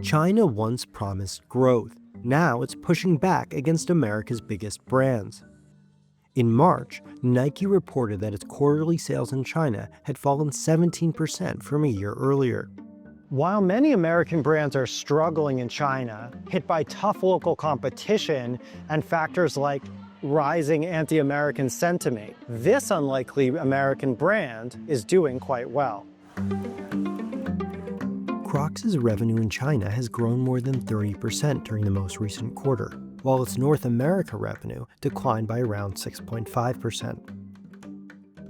China once promised growth. Now it's pushing back against America's biggest brands. In March, Nike reported that its quarterly sales in China had fallen 17% from a year earlier. While many American brands are struggling in China, hit by tough local competition and factors like rising anti-American sentiment, this unlikely American brand is doing quite well. Crocs' revenue in China has grown more than 30% during the most recent quarter, while its North America revenue declined by around 6.5%.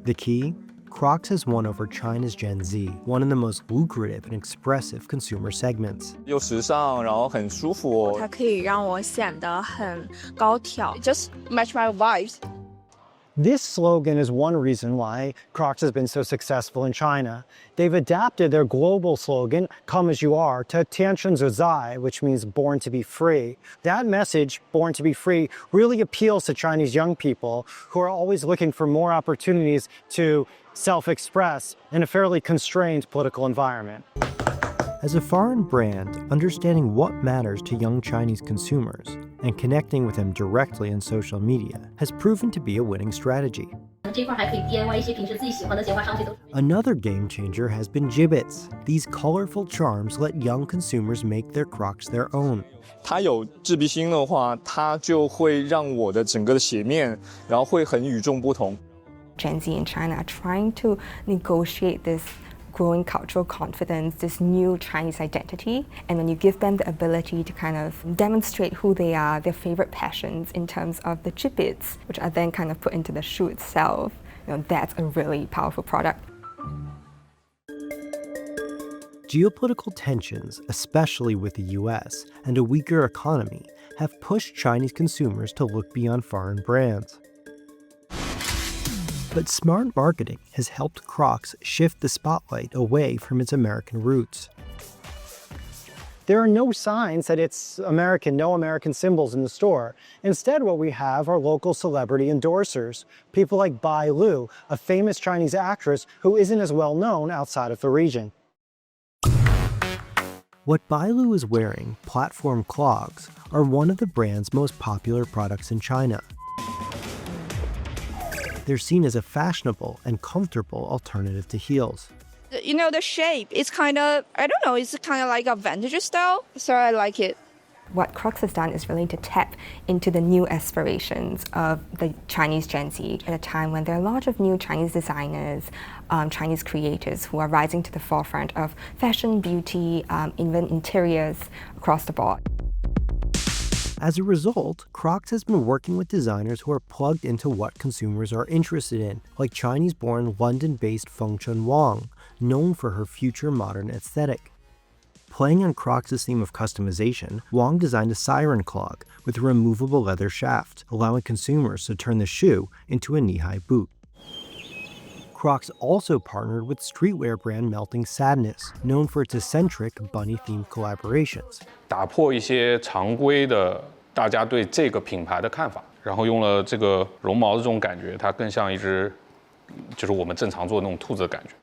The key? Crocs has won over China's Gen Z, one of the most lucrative and expressive consumer segments. 又时尚，然后很舒服哦。它可以让我显得很高挑 ，just match my vibes. This slogan is one reason why Crocs has been so successful in China. They've adapted their global slogan, "Come as you are," to 天生自在, which means born to be free. That message, born to be free, really appeals to Chinese young people who are always looking for more opportunities to self-express in a fairly constrained political environment. As a foreign brand, understanding what matters to young Chinese consumers and connecting with them directly on social media has proven to be a winning strategy. Another game changer has been gibbets. These colorful charms let young consumers make their Crocs their own. 它有自闭心的话，它就会让我的整个的鞋面，然后会很与众不同。Gen Z in China are trying to negotiate this growing cultural confidence, this new Chinese identity. And when you give them the ability to kind of demonstrate who they are, their favorite passions in terms of the gibbets, which are then kind of put into the shoe itself, that's a really powerful product. Geopolitical tensions, especially with the US, and a weaker economy, have pushed Chinese consumers to look beyond foreign brands. But smart marketing has helped Crocs shift the spotlight away from its American roots. There are no signs that it's American, no American symbols in the store. Instead, what we have are local celebrity endorsers, people like Bai Lu, a famous Chinese actress who isn't as well known outside of the region. What Bai Lu is wearing, platform clogs, are one of the brand's most popular products in China. They're seen as a fashionable and comfortable alternative to heels. You know, the shape, it's kind of, I don't know, it's kind of like a vintage style, so I like it. What Crocs has done is really to tap into the new aspirations of the Chinese Gen Z at a time when there are a lot of new Chinese designers, Chinese creators who are rising to the forefront of fashion, beauty, even interiors across the board. As a result, Crocs has been working with designers who are plugged into what consumers are interested in, like Chinese-born London-based Fengchen Wang, known for her future modern aesthetic. Playing on Crocs' theme of customization, Wang designed a siren clog with a removable leather shaft, allowing consumers to turn the shoe into a knee-high boot. Crocs also partnered with streetwear brand Melting Sadness, known for its eccentric bunny-themed collaborations. 打破一些常规的大家对这个品牌的看法，然后用了这个绒毛的这种感觉，它更像一只，就是我们正常做的那种兔子的感觉。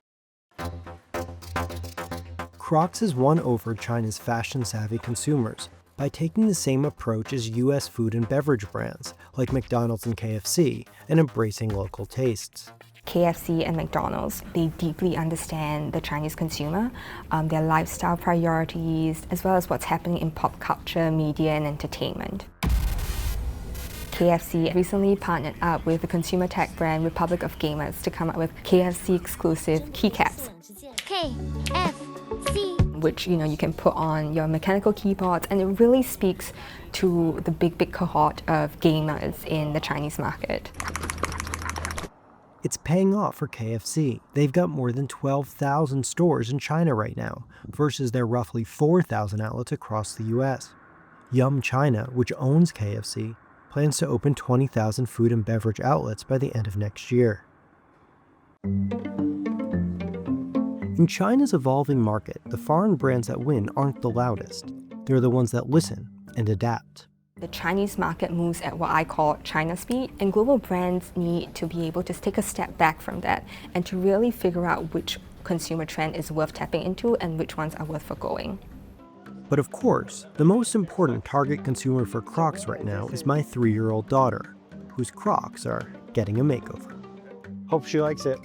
Crocs has won over China's fashion-savvy consumers by taking the same approach as US food and beverage brands like McDonald's and KFC and embracing local tastes. KFC and McDonald's, they deeply understand the Chinese consumer, their lifestyle priorities, as well as what's happening in pop culture, media, and entertainment. KFC recently partnered up with the consumer tech brand Republic of Gamers to come up with KFC exclusive keycaps. KFC. Which you can put on your mechanical keyboards, and it really speaks to the big cohort of gamers in the Chinese market. It's paying off for KFC. They've got more than 12,000 stores in China right now, versus their roughly 4,000 outlets across the US. Yum China, which owns KFC, plans to open 20,000 food and beverage outlets by the end of next year. In China's evolving market, the foreign brands that win aren't the loudest. They're the ones that listen and adapt. The Chinese market moves at what I call China speed, and global brands need to be able to take a step back from that and to really figure out which consumer trend is worth tapping into and which ones are worth forgoing. But of course, the most important target consumer for Crocs right now is my 3-year-old daughter, whose Crocs are getting a makeover. Hope she likes it.